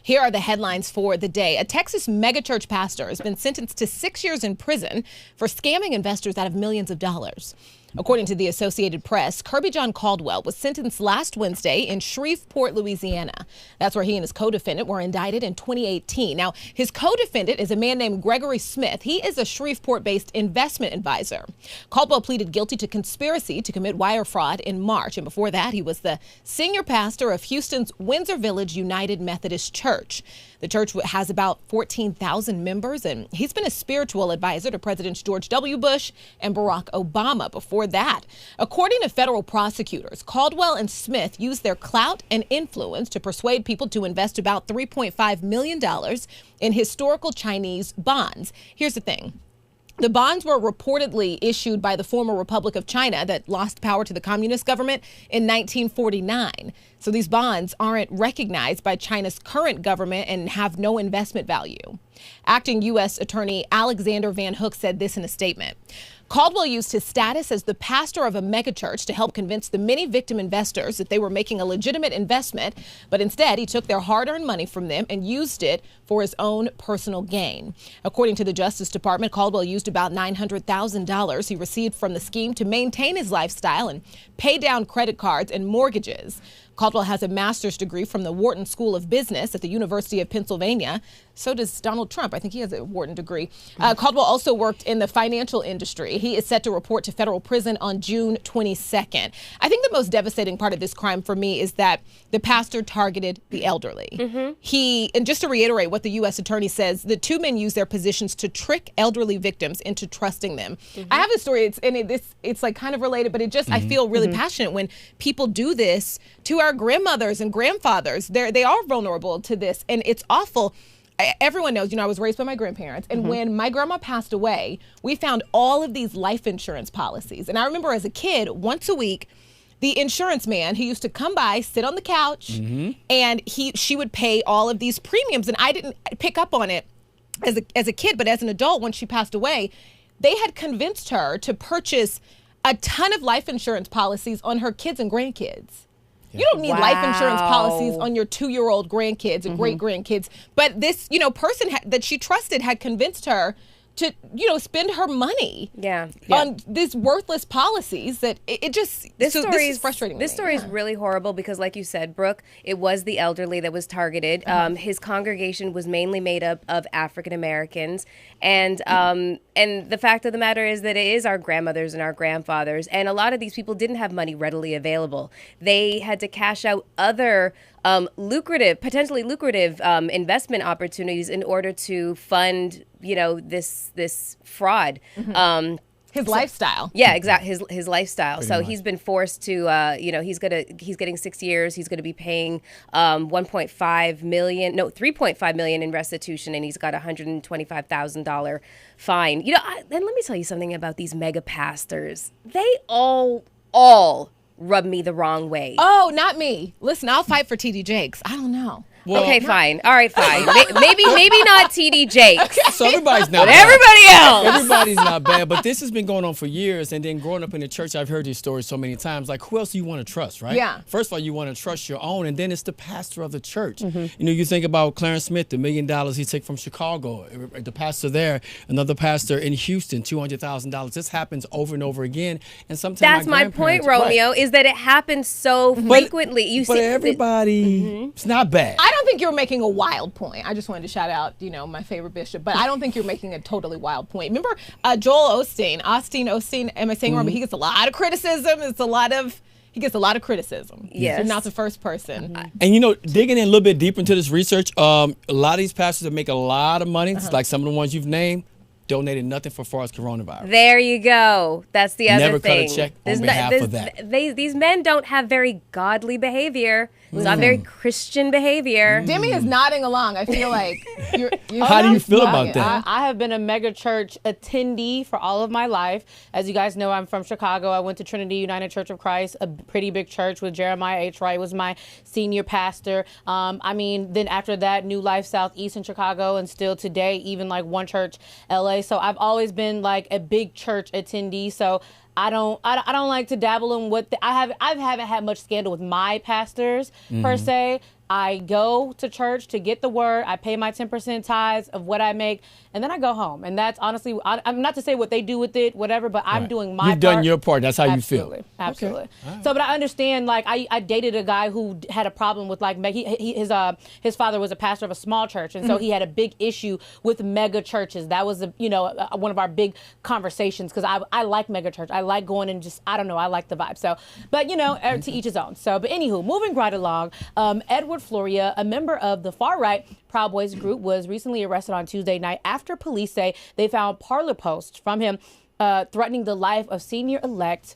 Here are the headlines for the day. A Texas megachurch pastor has been sentenced to 6 years in prison for scamming investors out of millions of dollars. According to the Associated Press, Kirby John Caldwell was sentenced last Wednesday in Shreveport, Louisiana. That's where he and his co-defendant were indicted in 2018. Now, his co-defendant is a man named Gregory Smith. He is a Shreveport-based investment advisor. Caldwell pleaded guilty to conspiracy to commit wire fraud in March. And before that, he was the senior pastor of Houston's Windsor Village United Methodist Church. The church has about 14,000 members, and he's been a spiritual advisor to Presidents George W. Bush and Barack Obama before that. According to federal prosecutors, Caldwell and Smith used their clout and influence to persuade people to invest about $3.5 million in historical Chinese bonds. Here's the thing. The bonds were reportedly issued by the former Republic of China that lost power to the communist government in 1949. So these bonds aren't recognized by China's current government and have no investment value. Acting U.S. Attorney Alexander Van Hook said this in a statement. Caldwell used his status as the pastor of a megachurch to help convince the many victim investors that they were making a legitimate investment, but instead he took their hard-earned money from them and used it for his own personal gain. According to the Justice Department, Caldwell used about $900,000 he received from the scheme to maintain his lifestyle and pay down credit cards and mortgages. Caldwell has a master's degree from the Wharton School of Business at the University of Pennsylvania. So does Donald Trump. I think he has a Wharton degree. Caldwell also worked in the financial industry. He is set to report to federal prison on June 22nd. I think the most devastating part of this crime for me is that the pastor targeted the elderly. And just to reiterate what the U.S. attorney says, the two men used their positions to trick elderly victims into trusting them. I have a story, it's like kind of related, but I feel really passionate when people do this to our grandmothers and grandfathers. They are vulnerable to this, and it's awful. Everyone knows, I was raised by my grandparents, and when my grandma passed away, we found all of these life insurance policies. And I remember as a kid, once a week, the insurance man, he used to come by, sit on the couch, and she would pay all of these premiums. And I didn't pick up on it as a kid, but as an adult, when she passed away, they had convinced her to purchase a ton of life insurance policies on her kids and grandkids. You don't need life insurance policies on your 2-year-old grandkids and great-grandkids. But this, person that she trusted had convinced her to, spend her money on these worthless policies that this is frustrating. This story is really horrible because, like you said, Brooke, it was the elderly that was targeted. His congregation was mainly made up of African Americans. And the fact of the matter is that it is our grandmothers and our grandfathers. And a lot of these people didn't have money readily available. They had to cash out other potentially lucrative investment opportunities in order to fund, this fraud. His lifestyle. Yeah, exactly. His lifestyle. Pretty much. He's been forced to, he's getting 6 years. He's going to be paying $3.5 million in restitution, and he's got a $125,000 fine. And let me tell you something about these mega pastors. They all rub me the wrong way. Oh, not me. Listen, I'll fight for TD Jakes. I don't know. Well, okay, fine. All right, fine. Maybe not TD Jakes. Okay. So everybody's not but bad. Everybody else. Everybody's not bad. But this has been going on for years. And then growing up in the church, I've heard these stories so many times. Like, who else do you want to trust, right? Yeah. First of all, you want to trust your own. And then it's the pastor of the church. You think about Clarence Smith, the $1 million he took from Chicago. The pastor there, another pastor in Houston, $200,000. This happens over and over again. And sometimes that's my point, Romeo, is that it happens so frequently. But everybody, it's not bad. I don't think you're making a wild point. I just wanted to shout out, my favorite bishop, but I don't think you're making a totally wild point. Remember Joel Osteen, am I saying wrong? But he gets a lot of criticism. He gets a lot of criticism. Yes. You're not the first person. And digging in a little bit deeper into this research, a lot of these pastors that make a lot of money, like some of the ones you've named, donated nothing for far as coronavirus. There you go. That's the other thing. Never cut a check on behalf of that. These men don't have very godly behavior. It's not very Christian behavior. Demi is nodding along. I feel like you're How do you feel about that? I have been a mega church attendee for all of my life. As you guys know, I'm from Chicago. I went to Trinity United Church of Christ, a pretty big church with Jeremiah H. Wright was my senior pastor. Then after that, New Life Southeast in Chicago, and still today, even like One Church LA. So I've always been like a big church attendee. So I don't like to dabble in what I haven't had much scandal with my pastors per se. I go to church to get the word. I pay my 10% tithes of what I make, and then I go home. And that's honestly, I'm not to say what they do with it, whatever, but I'm doing my part. You've done your part. That's how you feel. Absolutely. Okay. So, but I understand, like, I dated a guy who had a problem with, like, his father was a pastor of a small church, and so he had a big issue with mega churches. That was, one of our big conversations, because I like mega church. I like going and just, I don't know, I like the vibe. So, but, to each his own. So, but anywho, moving right along, Edward Floria, a member of the far-right Proud Boys group, was recently arrested on Tuesday night after police say they found parlor posts from him threatening the life of Senator-elect,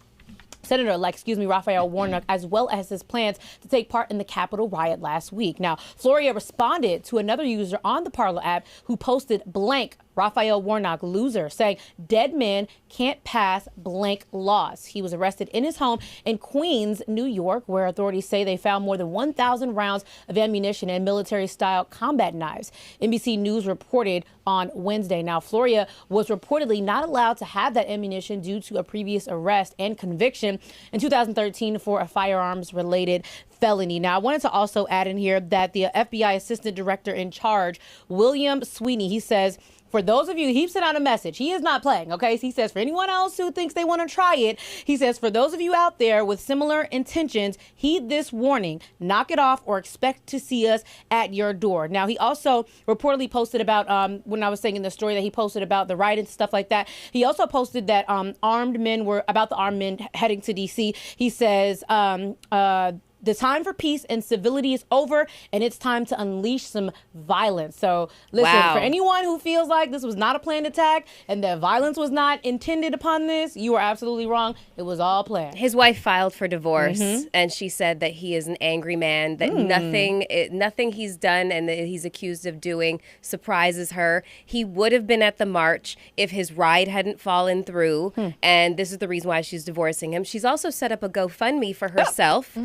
Raphael Warnock, as well as his plans to take part in the Capitol riot last week. Now, Floria responded to another user on the Parler app who posted blank Raphael Warnock, loser, saying dead men can't pass blank laws. He was arrested in his home in Queens, New York, where authorities say they found more than 1,000 rounds of ammunition and military-style combat knives. NBC News reported on Wednesday. Now, Floria was reportedly not allowed to have that ammunition due to a previous arrest and conviction in 2013 for a firearms-related felony. Now, I wanted to also add in here that the FBI Assistant Director in charge, William Sweeney, he says, for those of you, he sent out a message. He is not playing, okay? So he says, for anyone else who thinks they want to try it, he says, for those of you out there with similar intentions, heed this warning. Knock it off or expect to see us at your door. Now, he also reportedly posted about, when I was saying in the story that he posted about the riot and stuff like that, he also posted that armed men heading to D.C. He says, the time for peace and civility is over, and it's time to unleash some violence. So, listen, for anyone who feels like this was not a planned attack and that violence was not intended upon this, you are absolutely wrong. It was all planned. His wife filed for divorce, and she said that he is an angry man, that nothing he's done and that he's accused of doing surprises her. He would have been at the march if his ride hadn't fallen through, and this is the reason why she's divorcing him. She's also set up a GoFundMe for herself.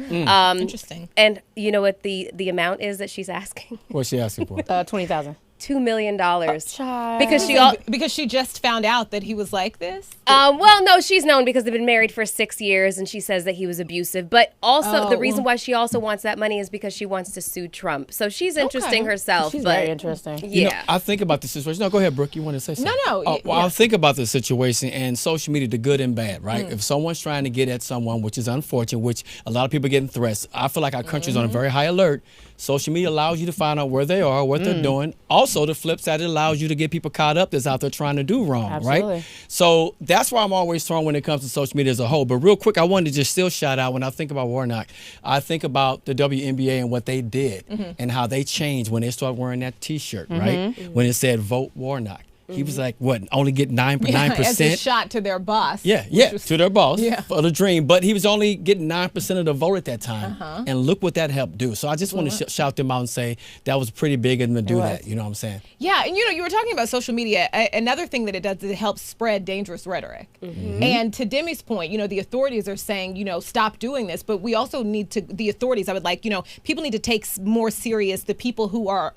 Interesting. And you know what the amount is that she's asking? What's she asking for? $20,000. $2 million. Because she just found out that he was like this? Well, no, she's known because they've been married for 6 years, and she says that he was abusive. But also, the reason why she also wants that money is because she wants to sue Trump. So she's interesting herself. She's very interesting. Yeah. I think about the situation. No, go ahead, Brooke. You want to say something? No. I think about the situation and social media, the good and bad, right? If someone's trying to get at someone, which is unfortunate, which a lot of people are getting threats, I feel like our country's on a very high alert. Social media allows you to find out where they are, what they're doing. Also, the flip side, it allows you to get people caught up that's out there trying to do wrong, right? So that's why I'm always strong when it comes to social media as a whole. But real quick, I wanted to just still shout out, when I think about Warnock, I think about the WNBA and what they did and how they changed when they started wearing that T-shirt, right? When it said, vote Warnock. He was like, what, only get 9%? As a shot to their boss. Yeah, to their boss for the dream. But he was only getting 9% of the vote at that time. And look what that helped do. So I just want to shout them out and say that was pretty big of them to do that. You know what I'm saying? Yeah, and you were talking about social media. Another thing that it does is it helps spread dangerous rhetoric. And to Demi's point, the authorities are saying, stop doing this. But we also need to, the authorities, I would like, people need to take more serious the people who are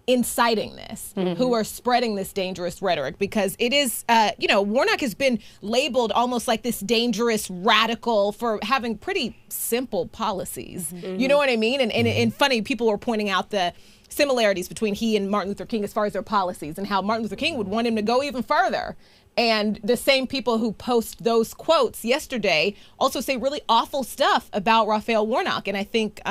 inciting this, who are spreading this dangerous rhetoric, because it is, Warnock has been labeled almost like this dangerous radical for having pretty simple policies. You know what I mean? And funny, people were pointing out the similarities between he and Martin Luther King as far as their policies and how Martin Luther King would want him to go even further. And the same people who post those quotes yesterday also say really awful stuff about Raphael Warnock. And I think,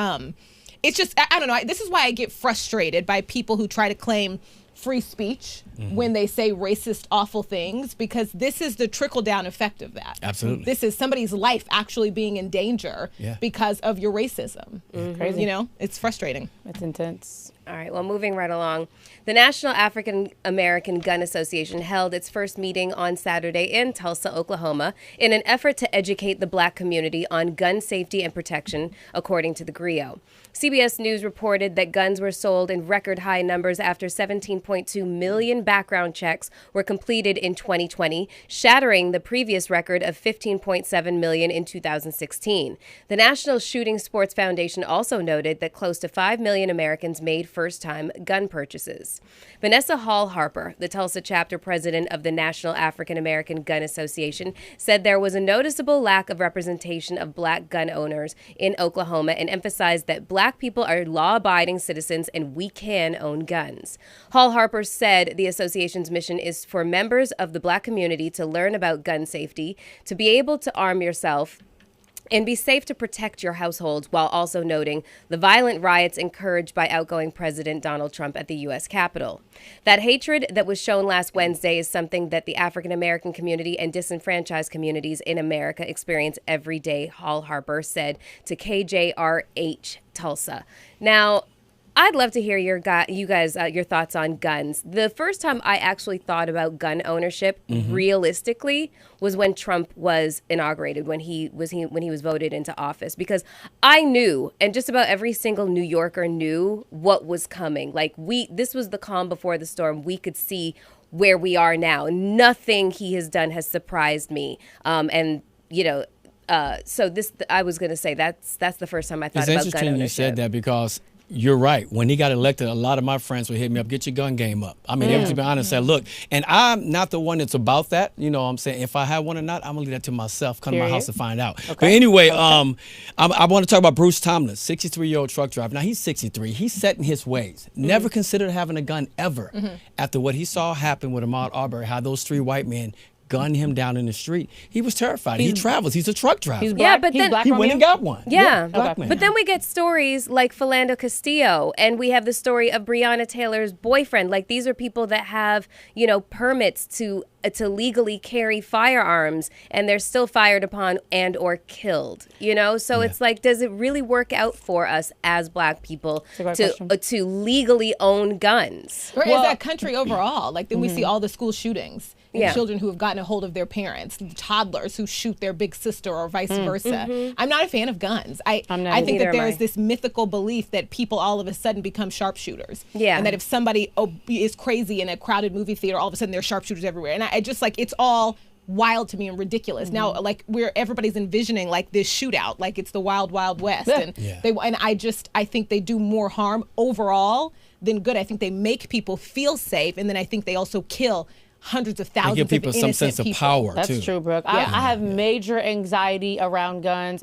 it's just, I don't know. This is why I get frustrated by people who try to claim free speech when they say racist, awful things, because this is the trickle-down effect of that. Absolutely. This is somebody's life actually being in danger because of your racism. Crazy. It's frustrating. It's intense. All right, well, moving right along. The National African American Gun Association held its first meeting on Saturday in Tulsa, Oklahoma, in an effort to educate the Black community on gun safety and protection, according to the GRIO. CBS News reported that guns were sold in record high numbers after 17.2 million background checks were completed in 2020, shattering the previous record of 15.7 million in 2016. The National Shooting Sports Foundation also noted that close to 5 million Americans made first-time gun purchases. Vanessa Hall Harper, the Tulsa chapter president of the National African American Gun Association, said there was a noticeable lack of representation of black gun owners in Oklahoma and emphasized that black people are law-abiding citizens and we can own guns. Hall Harper said the association's mission is for members of the black community to learn about gun safety, to be able to arm yourself, and be safe to protect your households, while also noting the violent riots encouraged by outgoing President Donald Trump at the U.S. Capitol. That hatred that was shown last Wednesday is something that the African American community and disenfranchised communities in America experience every day, Hall Harper said to KJRH Tulsa. Now, I'd love to hear your thoughts on guns. The first time I actually thought about gun ownership realistically was when Trump was inaugurated, when he was voted into office, because I knew, and just about every single New Yorker knew what was coming. Like this was the calm before the storm. We could see where we are now. Nothing he has done has surprised me. So this, I was going to say that's the first time I thought about gun ownership. It's interesting you said that, because you're right. When he got elected, a lot of my friends would hit me up, get your gun game up. I mean, they would, to be honest, say, look, and I'm not the one that's about that. You know what I'm saying? If I have one or not, I'm going to leave that to myself. Come to my house to find out. Okay. But anyway, I want to talk about Bruce Tomlin, 63-year-old truck driver. Now, he's 63. He's set in his ways. Never considered having a gun ever. After what he saw happen with Ahmaud Arbery, how those 3 white men gunned him down in the street, he was terrified. He travels. He's a truck driver. He's black. But then he went and got one. Yeah. Black man. But then we get stories like Philando Castillo, and we have the story of Breonna Taylor's boyfriend. Like, these are people that have, permits to legally carry firearms, and they're still fired upon and or killed. So it's like, does it really work out for us as black people to legally own guns? Or is that country overall? Like, then we see all the school shootings. Children who have gotten a hold of their parents, toddlers who shoot their big sister or vice versa. I'm not a fan of guns. I think that there is this mythical belief that people all of a sudden become sharpshooters. And that if somebody is crazy in a crowded movie theater, all of a sudden there's sharpshooters everywhere. And I just, like, it's all wild to me and ridiculous. Now, like, everybody's envisioning like this shootout, like it's the wild, wild west. And I think they do more harm overall than good. I think they make people feel safe, and then I think they also kill hundreds of thousands of innocent people. Give people some sense of power, too. That's true, Brooke. I have major anxiety around guns.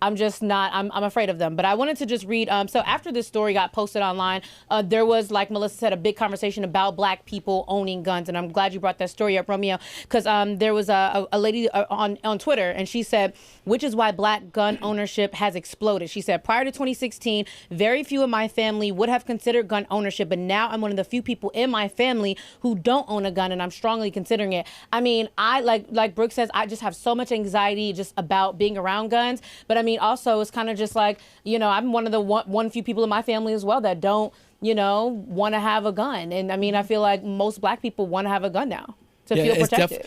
I'm just not, I'm afraid of them. But I wanted to just read, so after this story got posted online, there was, like Melissa said, a big conversation about black people owning guns. And I'm glad you brought that story up, Romeo, because there was a lady on Twitter, and she said, which is why black gun ownership has exploded. She said, prior to 2016, very few in my family would have considered gun ownership, but now I'm one of the few people in my family who don't own a gun, and I'm strongly considering it. I mean, I, like Brooke says, I just have so much anxiety just about being around guns. But I mean, also, it's kind of just like, I'm one of the one few people in my family as well that don't, want to have a gun. And I mean, I feel like most black people want to have a gun now to feel protected.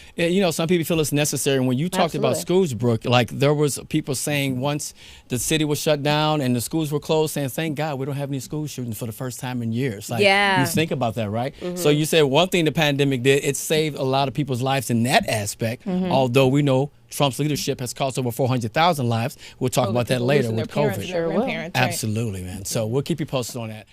Some people feel it's necessary. When you talked about schools, Brooke, like there was people saying once the city was shut down and the schools were closed, saying, thank God we don't have any school shootings for the first time in years. Like, you think about that, right? So you said one thing the pandemic did, it saved a lot of people's lives in that aspect, although we know Trump's leadership has cost over 400,000 lives. We'll talk about that later with COVID. Sure will. Absolutely, man. So we'll keep you posted on that.